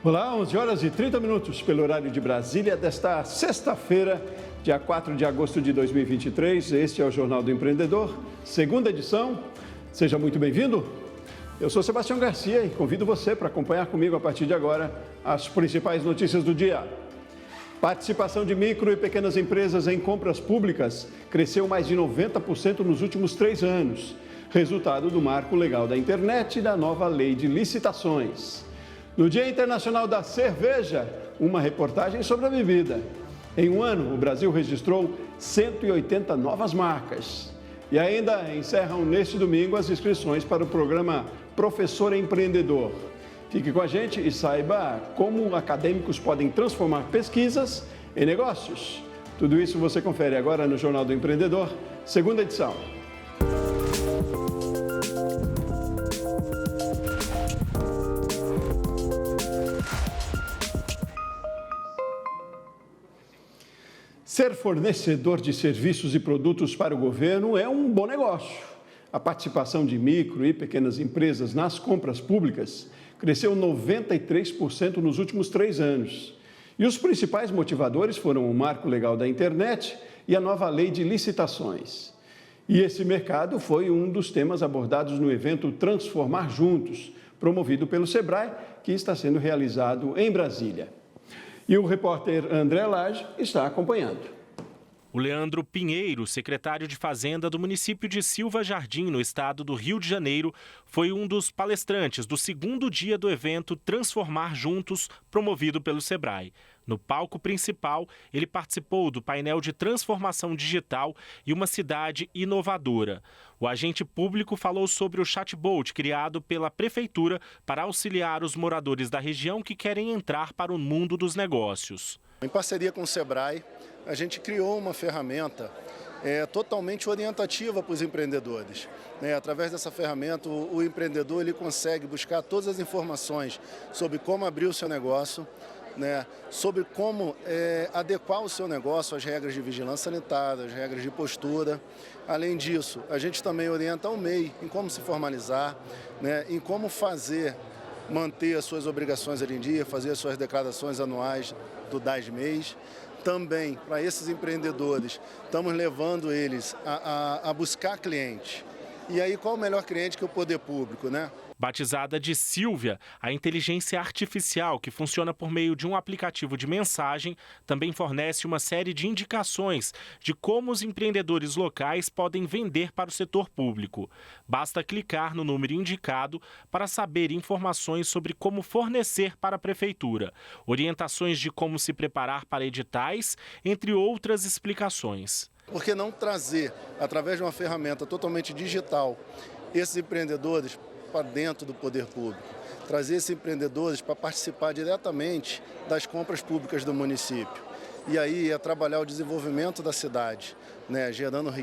Olá, 11 horas e 30 minutos pelo horário de Brasília desta sexta-feira, dia 4 de agosto de 2023. Este é o Jornal do Empreendedor, segunda edição. Seja muito bem-vindo. Eu sou Sebastião Garcia e convido você para acompanhar comigo a partir de agora as principais notícias do dia. Participação de micro e pequenas empresas em compras públicas cresceu mais de 90% nos últimos 3 anos, resultado do marco legal da internet e da nova lei de licitações. No Dia Internacional da Cerveja, uma reportagem sobre a bebida. Em um ano, o Brasil registrou 180 novas marcas. E ainda encerram neste domingo as inscrições para o programa Professor Empreendedor. Fique com a gente e saiba como acadêmicos podem transformar pesquisas em negócios. Tudo isso você confere agora no Jornal do Empreendedor, segunda edição. Ser fornecedor de serviços e produtos para o governo é um bom negócio. A participação de micro e pequenas empresas nas compras públicas cresceu 93% nos últimos 3 anos. E os principais motivadores foram o marco legal da internet e a nova lei de licitações. E esse mercado foi um dos temas abordados no evento Transformar Juntos, promovido pelo Sebrae, que está sendo realizado em Brasília. E o repórter André Lage está acompanhando. O Leandro Pinheiro, secretário de Fazenda do município de Silva Jardim, no estado do Rio de Janeiro, foi um dos palestrantes do segundo dia do evento Transformar Juntos, promovido pelo Sebrae. No palco principal, ele participou do painel de transformação digital e uma cidade inovadora. O agente público falou sobre o chatbot criado pela prefeitura para auxiliar os moradores da região que querem entrar para o mundo dos negócios. Em parceria com o Sebrae, a gente criou uma ferramenta totalmente orientativa para os empreendedores. Através dessa ferramenta, o empreendedor ele consegue buscar todas as informações sobre como abrir o seu negócio, sobre como adequar o seu negócio às regras de vigilância sanitária, às regras de postura. Além disso, a gente também orienta o MEI em como se formalizar, em como manter as suas obrigações em dia, fazer as suas declarações anuais do DAS-MEIs. Também, para esses empreendedores, estamos levando eles a buscar cliente. E aí, qual o melhor cliente que o poder público, Batizada de Silvia, a inteligência artificial, que funciona por meio de um aplicativo de mensagem, também fornece uma série de indicações de como os empreendedores locais podem vender para o setor público. Basta clicar no número indicado para saber informações sobre como fornecer para a prefeitura, orientações de como se preparar para editais, entre outras explicações. Por que não trazer, através de uma ferramenta totalmente digital, esses empreendedores para dentro do poder público, trazer esses empreendedores para participar diretamente das compras públicas do município. E aí é trabalhar o desenvolvimento da cidade, gerando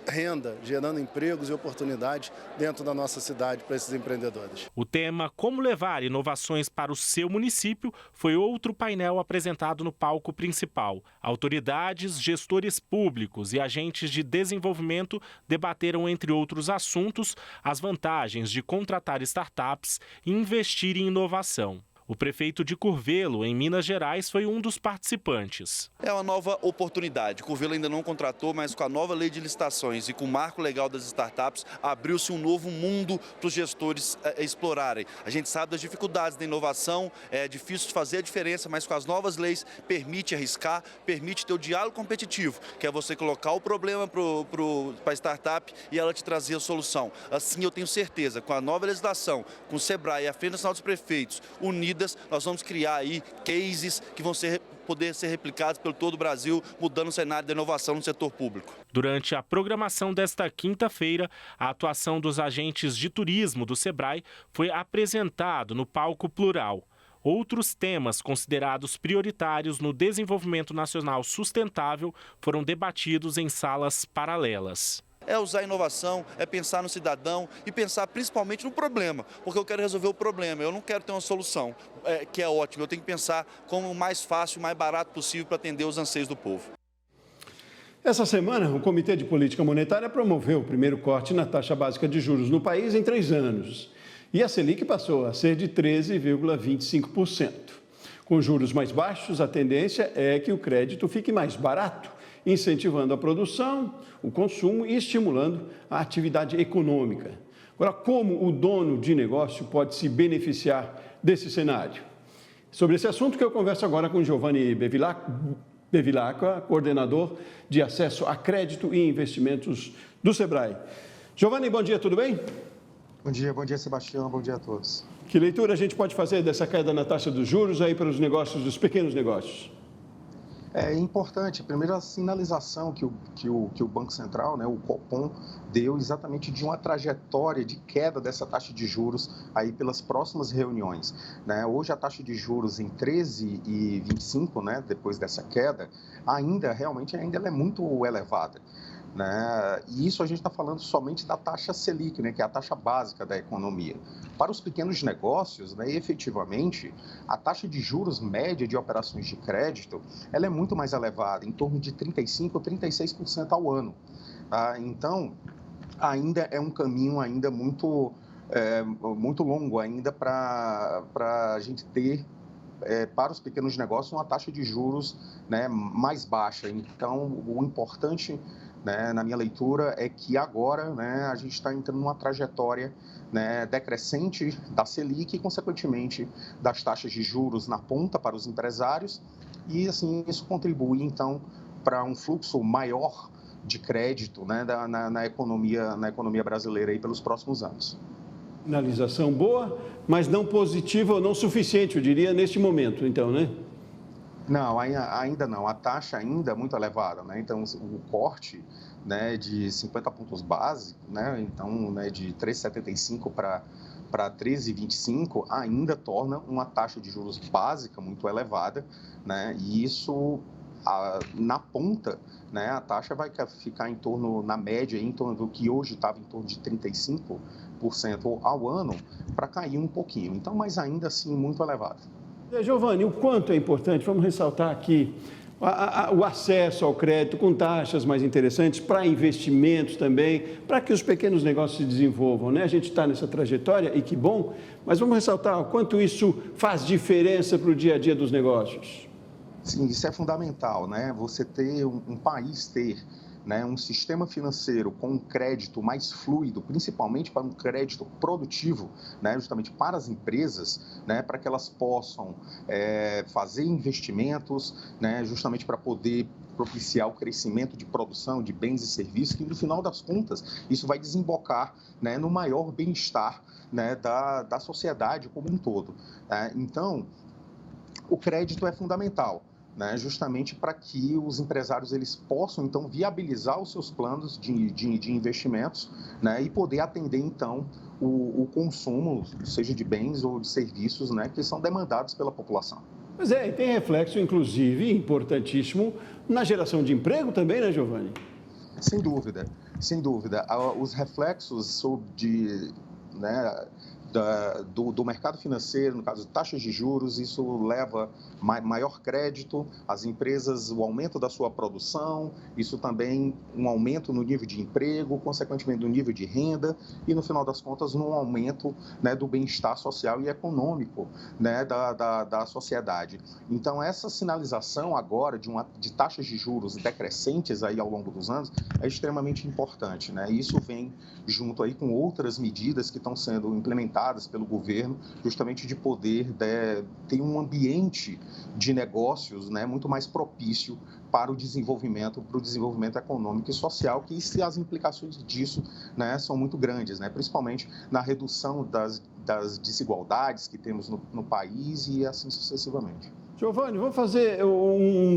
renda, gerando empregos e oportunidades dentro da nossa cidade para esses empreendedores. O tema Como levar inovações para o seu município foi outro painel apresentado no palco principal. Autoridades, gestores públicos e agentes de desenvolvimento debateram, entre outros assuntos, as vantagens de contratar startups e investir em inovação. O prefeito de Curvelo, em Minas Gerais, foi um dos participantes. É uma nova oportunidade. Curvelo ainda não contratou, mas com a nova lei de licitações e com o marco legal das startups, abriu-se um novo mundo para os gestores explorarem. A gente sabe das dificuldades da inovação, é difícil fazer a diferença, mas com as novas leis permite arriscar, permite ter o diálogo competitivo, que é você colocar o problema para a startup e ela te trazer a solução. Assim, eu tenho certeza, com a nova legislação, com o Sebrae e a Frente Nacional dos Prefeitos unidos, nós vamos criar aí cases que vão poder ser replicados pelo todo o Brasil, mudando o cenário da inovação no setor público. Durante a programação desta quinta-feira, a atuação dos agentes de turismo do Sebrae foi apresentado no palco plural. Outros temas considerados prioritários no desenvolvimento nacional sustentável foram debatidos em salas paralelas. É usar a inovação, é pensar no cidadão e pensar principalmente no problema, porque eu quero resolver o problema, eu não quero ter uma solução, que é ótima, eu tenho que pensar como o mais fácil, o mais barato possível para atender os anseios do povo. Essa semana, o Comitê de Política Monetária promoveu o primeiro corte na taxa básica de juros no país em 3 anos. E a Selic passou a ser de 13,25%. Com juros mais baixos, a tendência é que o crédito fique mais barato, incentivando a produção, o consumo e estimulando a atividade econômica. Agora, como o dono de negócio pode se beneficiar desse cenário? Sobre esse assunto que eu converso agora com Giovanni Bevilacqua, coordenador de acesso a crédito e investimentos do Sebrae. Giovanni, bom dia, tudo bem? Bom dia, Sebastião, bom dia a todos. Que leitura a gente pode fazer dessa queda na taxa dos juros aí para os negócios, dos pequenos negócios? É importante, primeiro, a sinalização que o Banco Central, né, o Copom, deu exatamente de uma trajetória de queda dessa taxa de juros aí pelas próximas reuniões, né? Hoje a taxa de juros em 13,25, né, depois dessa queda, ainda ela é muito elevada, né? E isso a gente está falando somente da taxa Selic, né, que é a taxa básica da economia. Para os pequenos negócios, né, efetivamente, a taxa de juros média de operações de crédito ela é muito mais elevada, em torno de 35% ou 36% ao ano. Tá? Então, ainda é um caminho ainda muito longo ainda para a gente ter para os pequenos negócios uma taxa de juros, né, mais baixa. Então, o importante, né, na minha leitura, é que agora, né, a gente está entrando numa trajetória, né, decrescente da Selic e, consequentemente, das taxas de juros na ponta para os empresários e, assim, isso contribui, então, para um fluxo maior de crédito, né, na economia brasileira aí pelos próximos anos. Sinalização boa, mas não positiva ou não suficiente, eu diria, neste momento, então, né? Não, ainda não. A taxa ainda é muito elevada, né? Então, o corte, né, de 50 pontos base, né, então, né, de 3,75 para 13,25, ainda torna uma taxa de juros básica muito elevada, né? E isso, na ponta, né, a taxa vai ficar em torno, na média, em torno do que hoje estava em torno de 35% ao ano, para cair um pouquinho. Então, mas ainda assim, muito elevado. Giovanni, o quanto é importante, vamos ressaltar aqui, o acesso ao crédito com taxas mais interessantes para investimentos também, para que os pequenos negócios se desenvolvam, né? A gente está nessa trajetória e que bom, mas vamos ressaltar o quanto isso faz diferença para o dia a dia dos negócios. Sim, isso é fundamental, né? Você ter um país ter, né, um sistema financeiro com um crédito mais fluido, principalmente para um crédito produtivo, né, justamente para as empresas, né, para que elas possam fazer investimentos, né, justamente para poder propiciar o crescimento de produção de bens e serviços, que no final das contas isso vai desembocar, né, no maior bem-estar, né, da sociedade como um todo. Né? Então, o crédito é fundamental, né, justamente para que os empresários eles possam, então, viabilizar os seus planos de investimentos, né, e poder atender, então, o consumo, seja de bens ou de serviços, né, que são demandados pela população. Pois é, e tem reflexo, inclusive, importantíssimo, na geração de emprego também, né, Giovanni? Sem dúvida, sem dúvida. Os reflexos do mercado financeiro, no caso de taxas de juros, isso leva maior crédito às empresas, o aumento da sua produção, isso também um aumento no nível de emprego, consequentemente do nível de renda e, no final das contas, um aumento, né, do bem-estar social e econômico, né, da sociedade. Então, essa sinalização agora de taxas de juros decrescentes aí ao longo dos anos é extremamente importante, né? Isso vem junto aí com outras medidas que estão sendo implementadas pelo governo, justamente de poder ter um ambiente de negócios, né, muito mais propício para o desenvolvimento econômico e social, que as implicações disso, né, são muito grandes, né, principalmente na redução das desigualdades que temos no país e assim sucessivamente. Giovanni, vamos fazer um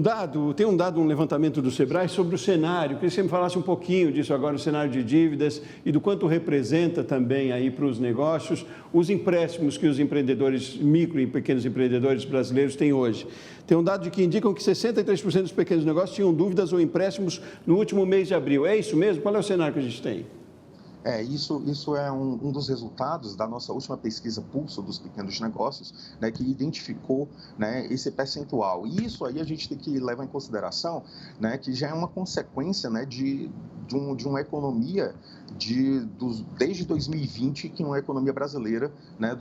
levantamento do Sebrae sobre o cenário. Queria que você me falasse um pouquinho disso agora, o cenário de dívidas e do quanto representa também aí para os negócios os empréstimos que os empreendedores, micro e pequenos empreendedores brasileiros têm hoje. Tem um dado que indicam que 63% dos pequenos negócios tinham dúvidas ou empréstimos no último mês de abril. É isso mesmo? Qual é o cenário que a gente tem? Isso é um dos resultados da nossa última pesquisa Pulso dos Pequenos Negócios, né, que identificou, né, esse percentual. E isso aí a gente tem que levar em consideração, né, que já é uma consequência, né, de de uma economia desde 2020, que é uma economia brasileira, né,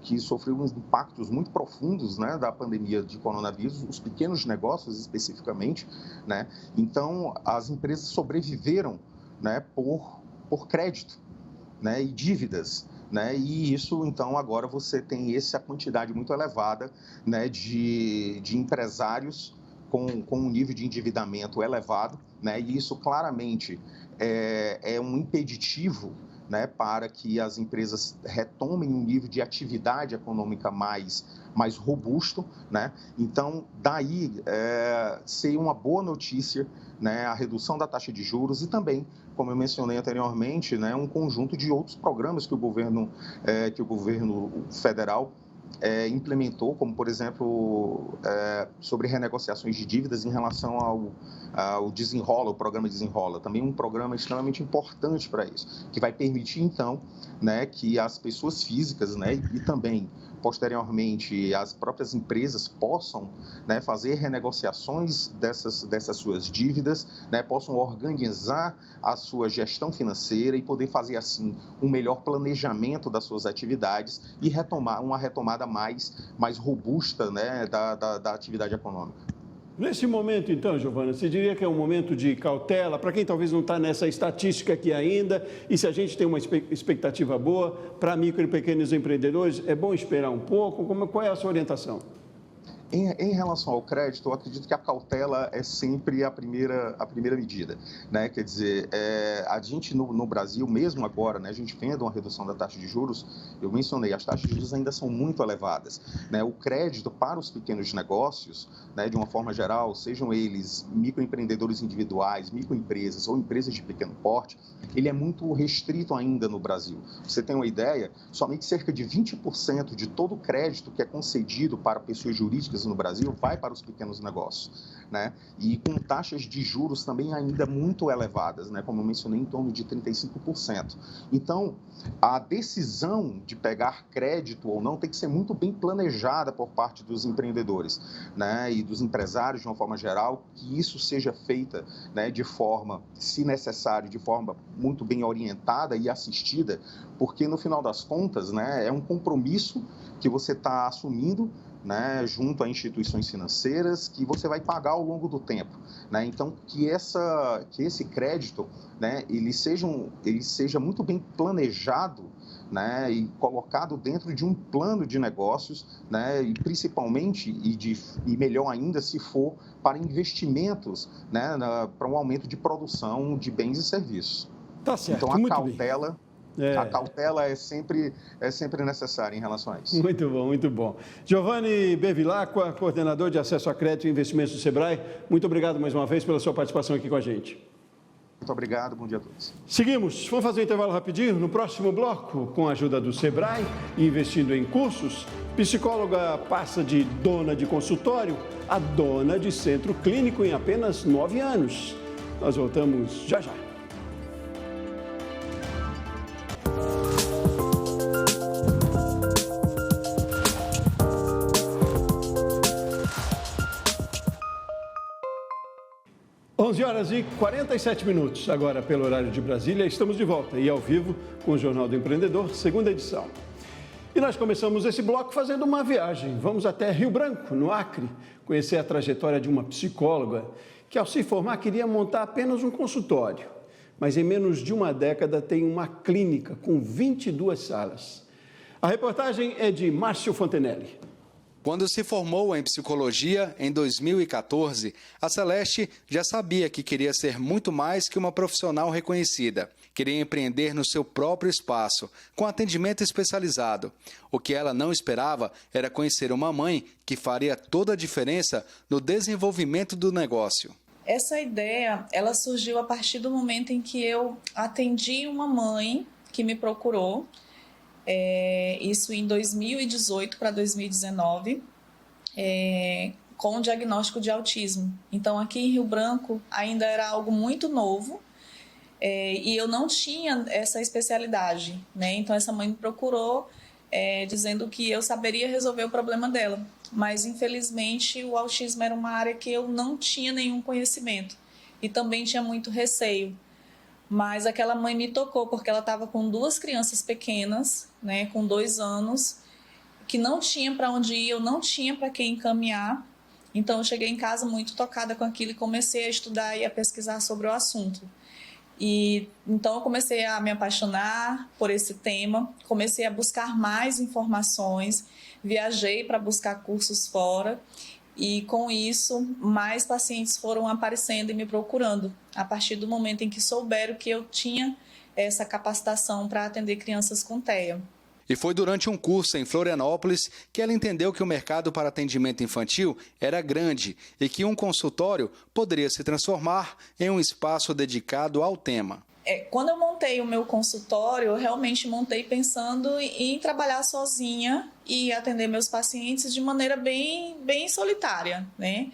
que sofreu uns impactos muito profundos, né, da pandemia de coronavírus, os pequenos negócios especificamente, né? Então, as empresas sobreviveram, né, por crédito, né, e dívidas. Né? E isso, então, agora você tem essa quantidade muito elevada, né, de empresários com um nível de endividamento elevado, né? E isso claramente é um impeditivo, né, para que as empresas retomem um nível de atividade econômica mais robusto, né? Então, daí ser uma boa notícia, né, a redução da taxa de juros e também, como eu mencionei anteriormente, né, um conjunto de outros programas que o governo federal implementou, como, por exemplo, sobre renegociações de dívidas em relação ao Desenrola, o programa Desenrola, também um programa extremamente importante para isso, que vai permitir, então, né, que as pessoas físicas, né, e também, posteriormente, as próprias empresas possam, né, fazer renegociações dessas suas dívidas, né, possam organizar a sua gestão financeira e poder fazer, assim, um melhor planejamento das suas atividades e uma retomada mais robusta, né, da atividade econômica. Nesse momento, então, Giovana, você diria que é um momento de cautela, para quem talvez não está nessa estatística aqui ainda, e se a gente tem uma expectativa boa, para micro e pequenos empreendedores, é bom esperar um pouco? Qual é a sua orientação? Em relação ao crédito, eu acredito que a cautela é sempre a primeira medida, né? Quer dizer, a gente no Brasil, mesmo agora, né, a gente vendo uma redução da taxa de juros, eu mencionei, as taxas de juros ainda são muito elevadas, né? O crédito para os pequenos negócios, né, de uma forma geral, sejam eles microempreendedores individuais, microempresas ou empresas de pequeno porte, ele é muito restrito ainda no Brasil. Você tem uma ideia, somente cerca de 20% de todo o crédito que é concedido para pessoas jurídicas no Brasil vai para os pequenos negócios, né? E com taxas de juros também ainda muito elevadas, né? Como eu mencionei, em torno de 35%. Então, a decisão de pegar crédito ou não tem que ser muito bem planejada por parte dos empreendedores, né? E dos empresários, de uma forma geral, que isso seja feita, né, de forma, se necessário, de forma muito bem orientada e assistida, porque no final das contas, né, é um compromisso que você está assumindo, né, junto a instituições financeiras, que você vai pagar ao longo do tempo, né? Então, que esse crédito, né, ele seja muito bem planejado, né, e colocado dentro de um plano de negócios, né, e principalmente, e melhor ainda, se for para investimentos, né, para um aumento de produção de bens e serviços. Tá certo, então, muito cautela... bem. A cautela é sempre necessária em relação a isso. Muito bom, muito bom. Giovanni Bevilacqua, coordenador de acesso a crédito e investimentos do Sebrae, muito obrigado mais uma vez pela sua participação aqui com a gente. Muito obrigado, bom dia a todos. Seguimos, vamos fazer um intervalo rapidinho. No próximo bloco, com a ajuda do Sebrae, investindo em cursos, psicóloga passa de dona de consultório a dona de centro clínico em apenas 9 anos. Nós voltamos já já. Horas e 47 minutos, agora pelo horário de Brasília, estamos de volta e ao vivo com o Jornal do Empreendedor, segunda edição. E nós começamos esse bloco fazendo uma viagem. Vamos até Rio Branco, no Acre, conhecer a trajetória de uma psicóloga que, ao se formar, queria montar apenas um consultório, mas em menos de uma década tem uma clínica com 22 salas. A reportagem é de Márcio Fontenelle. Quando se formou em psicologia, em 2014, a Celeste já sabia que queria ser muito mais que uma profissional reconhecida. Queria empreender no seu próprio espaço, com atendimento especializado. O que ela não esperava era conhecer uma mãe que faria toda a diferença no desenvolvimento do negócio. Essa ideia, ela surgiu a partir do momento em que eu atendi uma mãe que me procurou, isso em 2018 para 2019, com o diagnóstico de autismo. Então, aqui em Rio Branco ainda era algo muito novo e eu não tinha essa especialidade, né? Então, essa mãe me procurou dizendo que eu saberia resolver o problema dela. Mas, infelizmente, o autismo era uma área que eu não tinha nenhum conhecimento e também tinha muito receio. Mas aquela mãe me tocou porque ela estava com 2 crianças pequenas, né, com 2 anos, que não tinha para onde ir, eu não tinha para quem encaminhar. Então eu cheguei em casa muito tocada com aquilo e comecei a estudar e a pesquisar sobre o assunto. E então eu comecei a me apaixonar por esse tema, comecei a buscar mais informações, viajei para buscar cursos fora. E com isso, mais pacientes foram aparecendo e me procurando, a partir do momento em que souberam que eu tinha essa capacitação para atender crianças com TEA. E foi durante um curso em Florianópolis que ela entendeu que o mercado para atendimento infantil era grande e que um consultório poderia se transformar em um espaço dedicado ao tema. Quando eu montei o meu consultório, eu realmente montei pensando em trabalhar sozinha e atender meus pacientes de maneira bem solitária, né?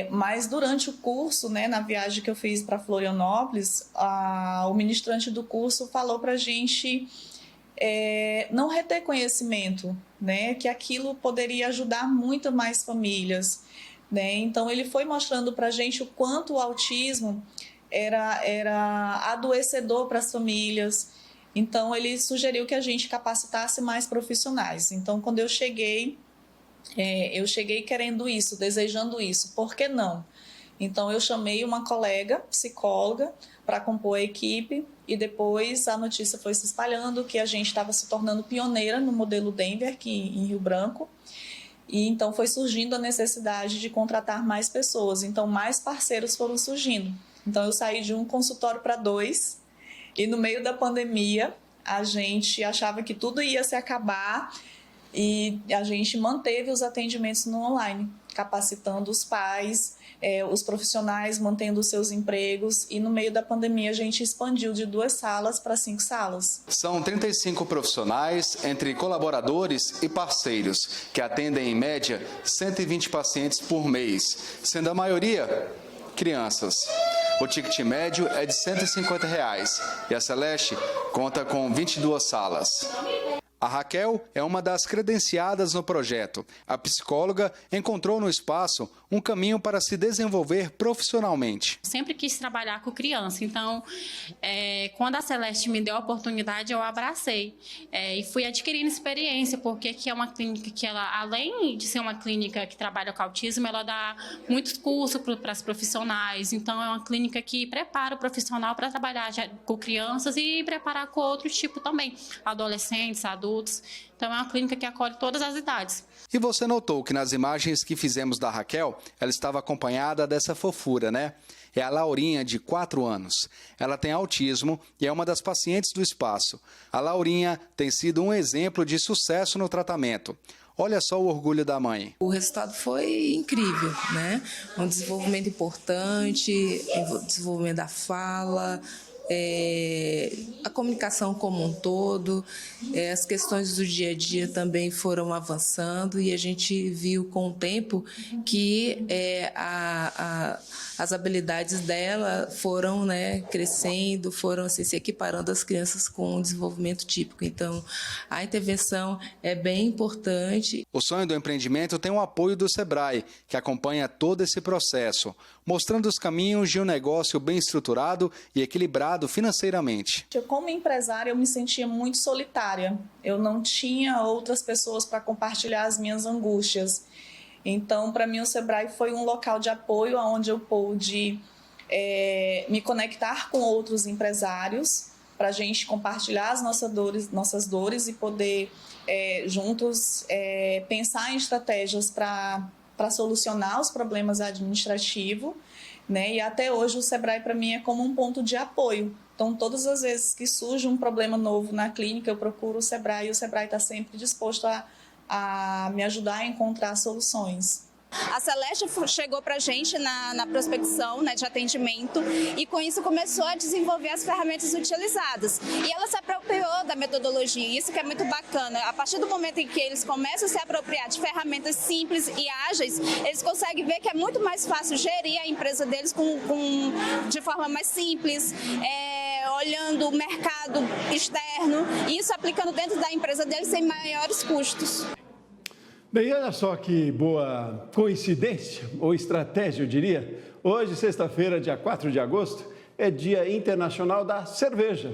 Mas durante o curso, né, na viagem que eu fiz para Florianópolis, o ministrante do curso falou para a gente não reter conhecimento, né? Que aquilo poderia ajudar muito mais famílias, né? Então ele foi mostrando para a gente o quanto o autismo era adoecedor para as famílias. Então ele sugeriu que a gente capacitasse mais profissionais. Então quando eu cheguei querendo isso, desejando isso. Por que não? Então eu chamei uma colega psicóloga para compor a equipe e depois a notícia foi se espalhando que a gente estava se tornando pioneira no modelo Denver aqui em Rio Branco. E então foi surgindo a necessidade de contratar mais pessoas. Então mais parceiros foram surgindo. Então eu saí de um consultório para 2 e no meio da pandemia a gente achava que tudo ia se acabar e a gente manteve os atendimentos no online, capacitando os pais, os profissionais mantendo os seus empregos e no meio da pandemia a gente expandiu de 2 salas para 5 salas. São 35 profissionais, entre colaboradores e parceiros, que atendem em média 120 pacientes por mês, sendo a maioria crianças. O ticket médio é de R$ 150 e a Celeste conta com 22 salas. A Raquel é uma das credenciadas no projeto. A psicóloga encontrou no espaço um caminho para se desenvolver profissionalmente. Sempre quis trabalhar com criança, então quando a Celeste me deu a oportunidade, eu abracei e fui adquirindo experiência, porque aqui é uma clínica que ela, além de ser uma clínica que trabalha com autismo, ela dá muitos cursos para as profissionais, então é uma clínica que prepara o profissional para trabalhar com crianças e preparar com outro tipo também, adolescentes, adultos. Então é uma clínica que acolhe todas as idades. E você notou que nas imagens que fizemos da Raquel, ela estava acompanhada dessa fofura, né? É a Laurinha, de 4 anos. Ela tem autismo e é uma das pacientes do espaço. A Laurinha tem sido um exemplo de sucesso no tratamento. Olha só o orgulho da mãe. O resultado foi incrível, né? Um desenvolvimento importante, desenvolvimento da fala, a comunicação como um todo, as questões do dia a dia também foram avançando e a gente viu com o tempo que as habilidades dela foram, né, crescendo, foram assim, se equiparando às crianças com um desenvolvimento típico. Então, a intervenção é bem importante. O sonho do empreendimento tem o apoio do Sebrae, que acompanha todo esse processo, mostrando os caminhos de um negócio bem estruturado e equilibrado financeiramente. Como empresária, eu me sentia muito solitária. Eu não tinha outras pessoas para compartilhar as minhas angústias. Então, para mim, o Sebrae foi um local de apoio onde eu pude me conectar com outros empresários para a gente compartilhar as nossas dores e poder, juntos, pensar em estratégias para solucionar os problemas administrativos, né? E até hoje o Sebrae para mim é como um ponto de apoio. Então, todas as vezes que surge um problema novo na clínica, eu procuro o Sebrae e o Sebrae está sempre disposto a me ajudar a encontrar soluções. A Celeste chegou para a gente na prospecção, né, de atendimento e com isso começou a desenvolver as ferramentas utilizadas. E ela se apropriou da metodologia, isso que é muito bacana. A partir do momento em que eles começam a se apropriar de ferramentas simples e ágeis, eles conseguem ver que é muito mais fácil gerir a empresa deles de forma mais simples, olhando o mercado externo e isso aplicando dentro da empresa deles sem maiores custos. Bem, olha só que boa coincidência, ou estratégia, eu diria. Hoje, sexta-feira, dia 4 de agosto, é Dia Internacional da Cerveja.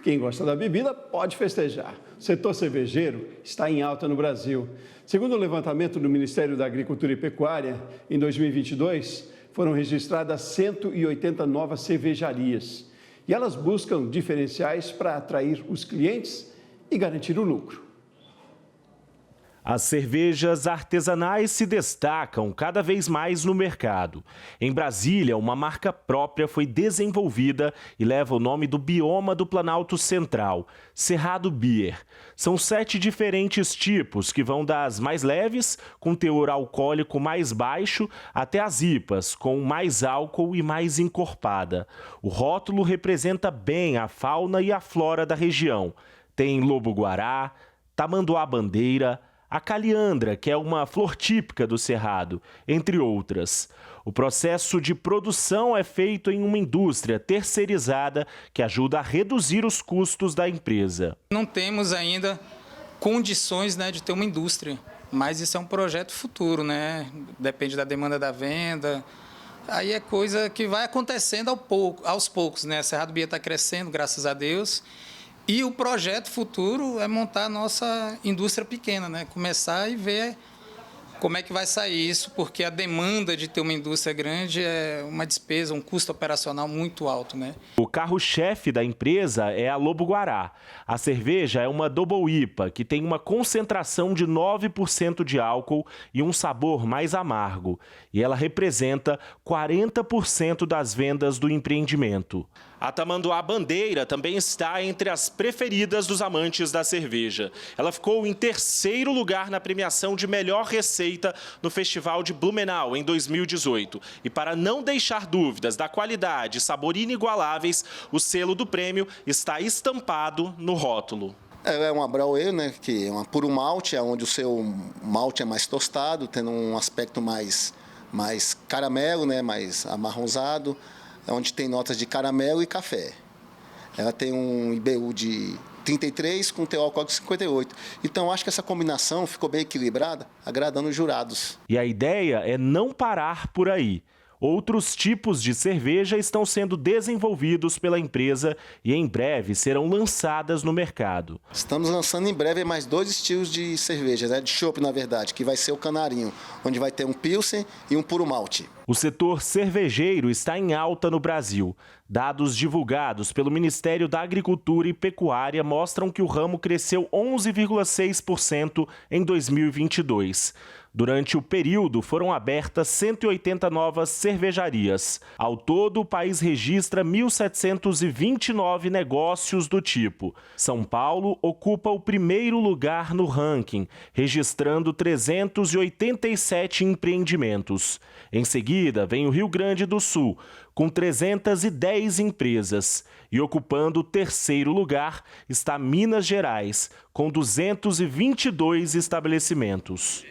Quem gosta da bebida pode festejar. O setor cervejeiro está em alta no Brasil. Segundo o levantamento do Ministério da Agricultura e Pecuária, em 2022, foram registradas 180 novas cervejarias. E elas buscam diferenciais para atrair os clientes e garantir o lucro. As cervejas artesanais se destacam cada vez mais no mercado. Em Brasília, uma marca própria foi desenvolvida e leva o nome do bioma do Planalto Central, Cerrado Beer. São 7 diferentes tipos que vão das mais leves, com teor alcoólico mais baixo, até as IPAs, com mais álcool e mais encorpada. O rótulo representa bem a fauna e a flora da região. Tem lobo-guará, tamanduá-bandeira, a caliandra, que é uma flor típica do Cerrado, entre outras. O processo de produção é feito em uma indústria terceirizada que ajuda a reduzir os custos da empresa. Não temos ainda condições, de ter uma indústria, mas isso é um projeto futuro, Depende da demanda da venda. Aí é coisa que vai acontecendo aos poucos, Cerrado Beer está crescendo, graças a Deus. E o projeto futuro é montar a nossa indústria pequena, Começar e ver como é que vai sair isso, porque a demanda de ter uma indústria grande é uma despesa, um custo operacional muito alto, O carro-chefe da empresa é a Lobo-Guará. A cerveja é uma Double IPA, que tem uma concentração de 9% de álcool e um sabor mais amargo. E ela representa 40% das vendas do empreendimento. A tamanduá-bandeira também está entre as preferidas dos amantes da cerveja. Ela ficou em 3º lugar na premiação de melhor receita no Festival de Blumenau, em 2018. E para não deixar dúvidas da qualidade e sabor inigualáveis, o selo do prêmio está estampado no rótulo. É uma Brau Ale, que é uma puro malte, onde o seu malte é mais tostado, tendo um aspecto mais caramelo, mais amarronzado, onde tem notas de caramelo e café. Ela tem um IBU de 33 com teor alcoólico de 58. Então, acho que essa combinação ficou bem equilibrada, agradando os jurados. E a ideia é não parar por aí. Outros tipos de cerveja estão sendo desenvolvidos pela empresa e em breve serão lançadas no mercado. Estamos lançando em breve mais 2 estilos de cerveja, de chopp, na verdade, que vai ser o Canarinho, onde vai ter um Pilsen e um puro malte. O setor cervejeiro está em alta no Brasil. Dados divulgados pelo Ministério da Agricultura e Pecuária mostram que o ramo cresceu 11,6% em 2022. Durante o período, foram abertas 180 novas cervejarias. Ao todo, o país registra 1.729 negócios do tipo. São Paulo ocupa o 1º lugar no ranking, registrando 387 empreendimentos. Em seguida, vem o Rio Grande do Sul, com 310 empresas. E ocupando o 3º lugar está Minas Gerais, com 222 estabelecimentos.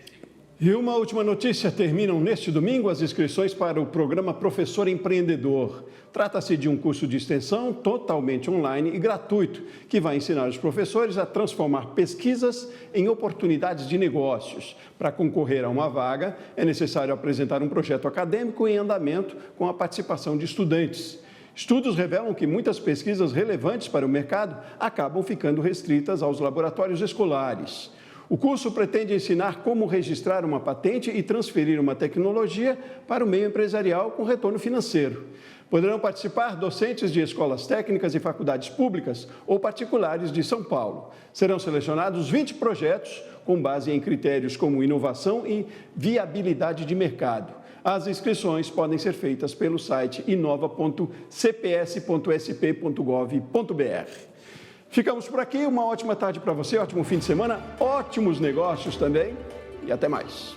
E uma última notícia: terminam neste domingo as inscrições para o programa Professor Empreendedor. Trata-se de um curso de extensão totalmente online e gratuito, que vai ensinar os professores a transformar pesquisas em oportunidades de negócios. Para concorrer a uma vaga, é necessário apresentar um projeto acadêmico em andamento com a participação de estudantes. Estudos revelam que muitas pesquisas relevantes para o mercado acabam ficando restritas aos laboratórios escolares. O curso pretende ensinar como registrar uma patente e transferir uma tecnologia para o meio empresarial com retorno financeiro. Poderão participar docentes de escolas técnicas e faculdades públicas ou particulares de São Paulo. Serão selecionados 20 projetos com base em critérios como inovação e viabilidade de mercado. As inscrições podem ser feitas pelo site inova.cps.sp.gov.br. Ficamos por aqui, uma ótima tarde para você, ótimo fim de semana, ótimos negócios também e até mais.